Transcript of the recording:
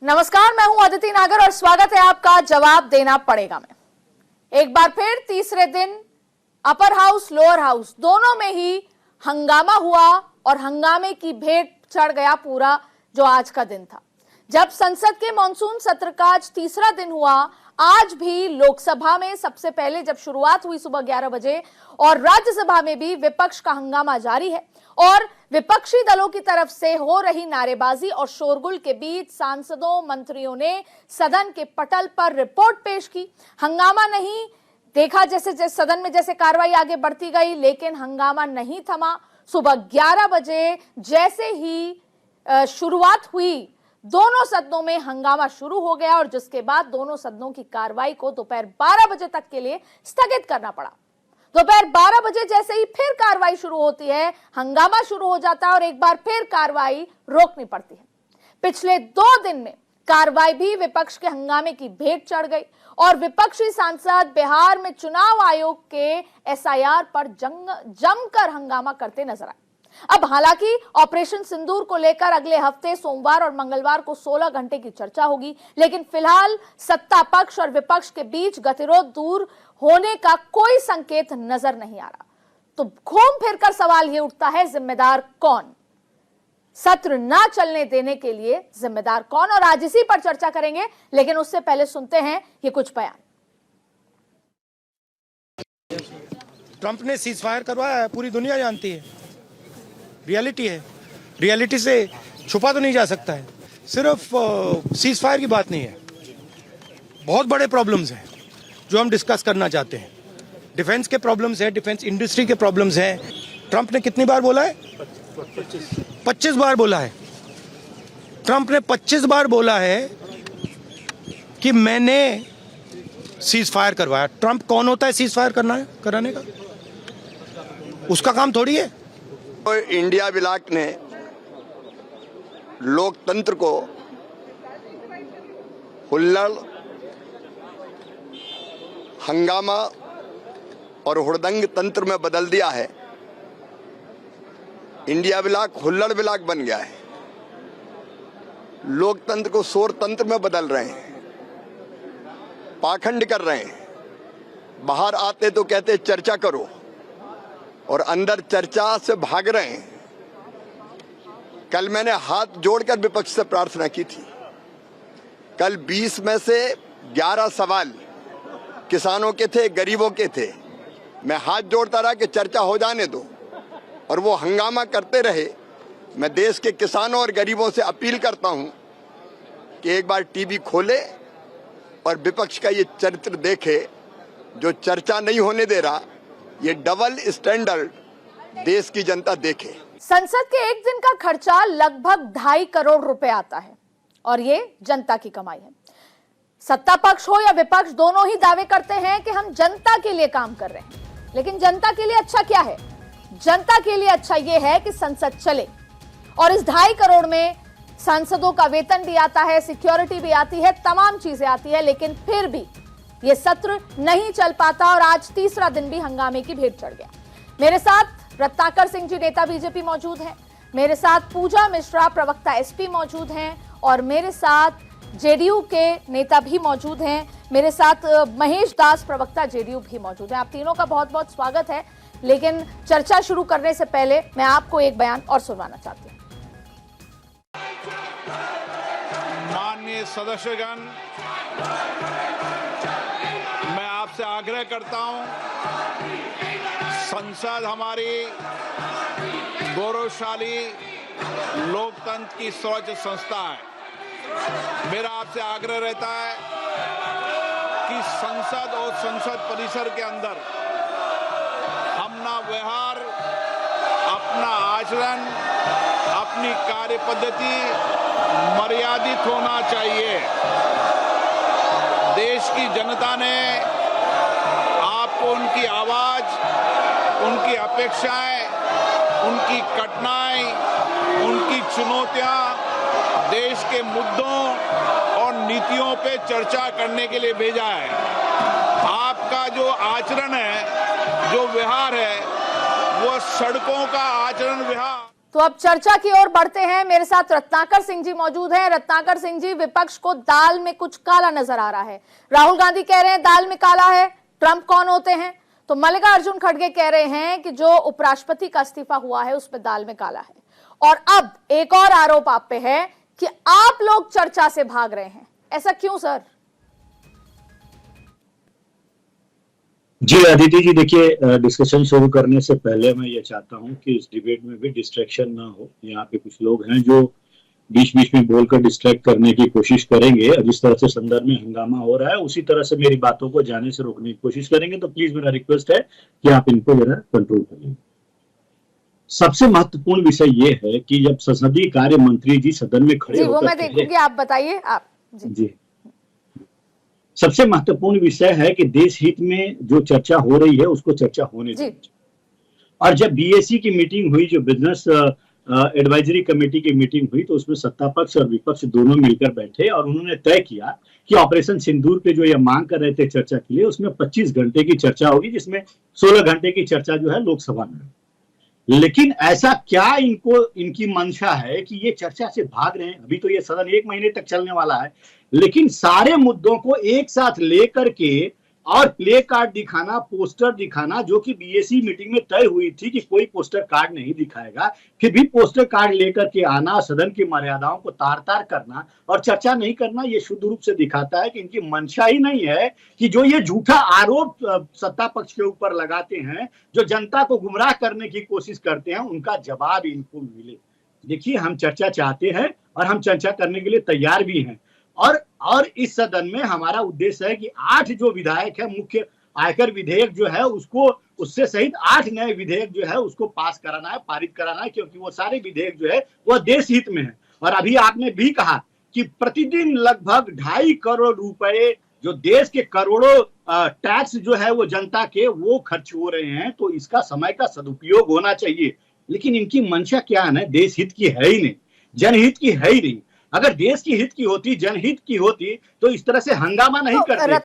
नमस्कार, मैं हूं अदिति नागर और स्वागत है आपका जवाब देना पड़ेगा में। एक बार फिर तीसरे दिन अपर हाउस लोअर हाउस दोनों में ही हंगामा हुआ और हंगामे की भेंट चढ़ गया पूरा जो आज का दिन था। जब संसद के मॉनसून सत्र का आज तीसरा दिन हुआ, आज भी लोकसभा में सबसे पहले जब शुरुआत हुई सुबह 11 बजे और राज्यसभा में भी विपक्ष का हंगामा जारी है और विपक्षी दलों की तरफ से हो रही नारेबाजी और शोरगुल के बीच सांसदों मंत्रियों ने सदन के पटल पर रिपोर्ट पेश की। हंगामा नहीं देखा, जैसे सदन में जैसे कार्रवाई आगे बढ़ती गई, लेकिन हंगामा नहीं थमा। सुबह 11 बजे जैसे ही शुरुआत हुई, दोनों सदनों में हंगामा शुरू हो गया और जिसके बाद दोनों सदनों की कार्रवाई को दोपहर 12 बजे तक के लिए स्थगित करना पड़ा। दोपहर 12 बजे जैसे ही फिर कार्रवाई शुरू होती है, हंगामा शुरू हो जाता है और एक बार फिर कार्रवाई रोकनी पड़ती है। पिछले 2 दिन में कार्रवाई भी विपक्ष के हंगामे की भेंट चढ़ गई और विपक्षी सांसद बिहार में चुनाव आयोग के एसआईआर पर जमकर हंगामा करते नजर आए। अब हालांकि ऑपरेशन सिंदूर को लेकर अगले हफ्ते सोमवार और मंगलवार को 16 घंटे की चर्चा होगी, लेकिन फिलहाल सत्ता पक्ष और विपक्ष के बीच गतिरोध दूर होने का कोई संकेत नजर नहीं आ रहा। तो घूम फिरकर सवाल यह उठता है, जिम्मेदार कौन? सत्र ना चलने देने के लिए जिम्मेदार कौन? और आज इसी पर चर्चा करेंगे, लेकिन उससे पहले सुनते हैं ये कुछ बयान। ट्रंप ने सीज फायर करवाया है, पूरी दुनिया जानती है, रियलिटी है। रियलिटी से छुपा तो नहीं जा सकता है। सिर्फ सीज फायर की बात नहीं है, बहुत बड़े प्रॉब्लम्स हैं जो हम डिस्कस करना चाहते हैं। डिफेंस के प्रॉब्लम्स हैं, डिफेंस इंडस्ट्री के प्रॉब्लम्स हैं। ट्रंप ने कितनी बार बोला है? 25 बार बोला है। ट्रंप ने 25 बार बोला है कि मैंने सीज फायर करवाया। ट्रंप कौन होता है सीज फायर कराने का? उसका काम थोड़ी है। इंडिया ब्लॉक ने लोकतंत्र को हुल्लड़, हंगामा और हुड़दंग तंत्र में बदल दिया है। इंडिया ब्लॉक हुल्लड़ ब्लॉक बन गया है। लोकतंत्र को शोर तंत्र में बदल रहे हैं, पाखंड कर रहे हैं। बाहर आते तो कहते चर्चा करो और अंदर चर्चा से भाग रहे हैं। कल मैंने हाथ जोड़कर विपक्ष से प्रार्थना की थी। कल 20 में से 11 सवाल किसानों के थे, गरीबों के थे। मैं हाथ जोड़ता रहा कि चर्चा हो जाने दो, और वो हंगामा करते रहे। मैं देश के किसानों और गरीबों से अपील करता हूं कि एक बार टीवी खोले और विपक्ष का ये चरित्र देखे, जो चर्चा नहीं होने दे रहा। ये डबल स्टैंडर्ड देश की जनता देखे। संसद के एक दिन का खर्चा लगभग 2.5 करोड़ रुपए आता है और ये जनता की कमाई है। सत्ता पक्ष हो या विपक्ष, दोनों ही दावे करते हैं कि हम जनता के लिए काम कर रहे हैं, लेकिन जनता के लिए अच्छा क्या है? जनता के लिए अच्छा यह है कि संसद चले और इस 2.5 करोड़ में सांसदों का वेतन भी आता है, सिक्योरिटी भी आती है, तमाम चीजें आती है, लेकिन फिर भी ये सत्र नहीं चल पाता और आज तीसरा दिन भी हंगामे की भेंट चढ़ गया। मेरे साथ रत्नाकर सिंह जी, नेता बीजेपी मौजूद हैं, मेरे साथ पूजा मिश्रा, प्रवक्ता एसपी मौजूद हैं और मेरे साथ जेडीयू के नेता भी मौजूद हैं। मेरे साथ महेश दास, प्रवक्ता जेडीयू भी मौजूद हैं। आप तीनों का बहुत बहुत स्वागत है। लेकिन चर्चा शुरू करने से पहले मैं आपको एक बयान और सुनवाना चाहती हूँ। माननीय सदस्यगण, मैं आपसे आग्रह करता हूं, संसद हमारी गौरवशाली लोकतंत्र की सर्वोच्च संस्था है। मेरा आपसे आग्रह रहता है कि संसद और संसद परिसर के अंदर अपना व्यवहार, अपना आचरण, अपनी कार्य पद्धति मर्यादित होना चाहिए। देश की जनता ने आपको उनकी आवाज, उनकी अपेक्षाएं, उनकी कठिनाई, उनकी चुनौतियां, देश के मुद्दों और नीतियों पे चर्चा करने के लिए भेजा है। आपका जो आचरण है, जो व्यवहार है, वो सड़कों का आचरण व्यवहार। तो अब चर्चा की ओर बढ़ते हैं। मेरे साथ रत्नाकर सिंह जी मौजूद हैं। रत्नाकर सिंह जी, विपक्ष को दाल में कुछ काला नजर आ रहा है। राहुल गांधी कह रहे हैं दाल में काला है, ट्रंप कौन होते हैं? तो मल्लिकार्जुन खड़गे कह रहे हैं कि जो उपराष्ट्रपति का इस्तीफा हुआ है उसमें दाल में काला है। और अब एक और आरोप आप पे है कि आप लोग चर्चा से भाग रहे हैं। ऐसा क्यों सर? जी अदिति जी, देखिए डिस्कशन शुरू करने से पहले मैं ये चाहता हूं कि इस डिबेट में भी डिस्ट्रैक्शन ना हो। यहाँ पे कुछ लोग हैं जो बीच बीच में बोलकर डिस्ट्रैक्ट करने की कोशिश करेंगे। जिस तरह से संदर्भ में हंगामा हो रहा है उसी तरह से मेरी बातों को जाने से रोकने की कोशिश करेंगे। तो प्लीज मेरा रिक्वेस्ट है कि आप इनको जरा कंट्रोल करिए। सबसे महत्वपूर्ण विषय ये है कि जब संसदीय कार्य मंत्री जी सदन में खड़े जी, वो मैं देखूंगी, आप बताइए। आप जी, सबसे महत्वपूर्ण विषय है कि देश हित में जो चर्चा हो रही है उसको चर्चा होने दीजिए। और जब बीएसी की मीटिंग हुई, जो बिजनेस एडवाइजरी कमेटी की मीटिंग हुई, तो उसमें सत्ता पक्ष और विपक्ष दोनों मिलकर बैठे और उन्होंने तय किया कि ऑपरेशन सिंदूर पे जो ये मांग कर रहे थे चर्चा के लिए, उसमें 25 घंटे की चर्चा होगी, जिसमें 16 घंटे की चर्चा जो है लोकसभा में। लेकिन ऐसा क्या इनकी मंशा है कि ये चर्चा से भाग रहे हैं? अभी तो ये सदन 1 महीने तक चलने वाला है, लेकिन सारे मुद्दों को एक साथ लेकर के और प्ले कार्ड दिखाना, पोस्टर दिखाना, जो कि बीएसी मीटिंग में तय हुई थी कि कोई पोस्टर कार्ड नहीं दिखाएगा, फिर भी पोस्टर कार्ड लेकर के आना, सदन की मर्यादाओं को तार तार करना और चर्चा नहीं करना, ये शुद्ध रूप से दिखाता है कि इनकी मंशा ही नहीं है कि जो ये झूठा आरोप सत्ता पक्ष के ऊपर लगाते हैं, जो जनता को गुमराह करने की कोशिश करते हैं, उनका जवाब इनको मिले। देखिए, हम चर्चा चाहते हैं और हम चर्चा करने के लिए तैयार भी हैं। और इस सदन में हमारा उद्देश्य है कि 8 जो विधायक है, मुख्य आयकर विधेयक जो है उसको, उससे सहित 8 नए विधेयक जो है उसको पास कराना है, पारित कराना है, क्योंकि वो सारे विधेयक जो है वो देश हित में है। और अभी आपने भी कहा कि प्रतिदिन लगभग 2.5 करोड़ रुपए जो देश के करोड़ों टैक्स जो है वो जनता के वो खर्च हो रहे हैं, तो इसका समय का सदुपयोग होना चाहिए। लेकिन इनकी मंशा क्या है ना, देश हित की है ही नहीं, जनहित की है ही नहीं। अगर देश की हित की होती, जनहित की होती, तो इस तरह से हंगामा नहीं करते।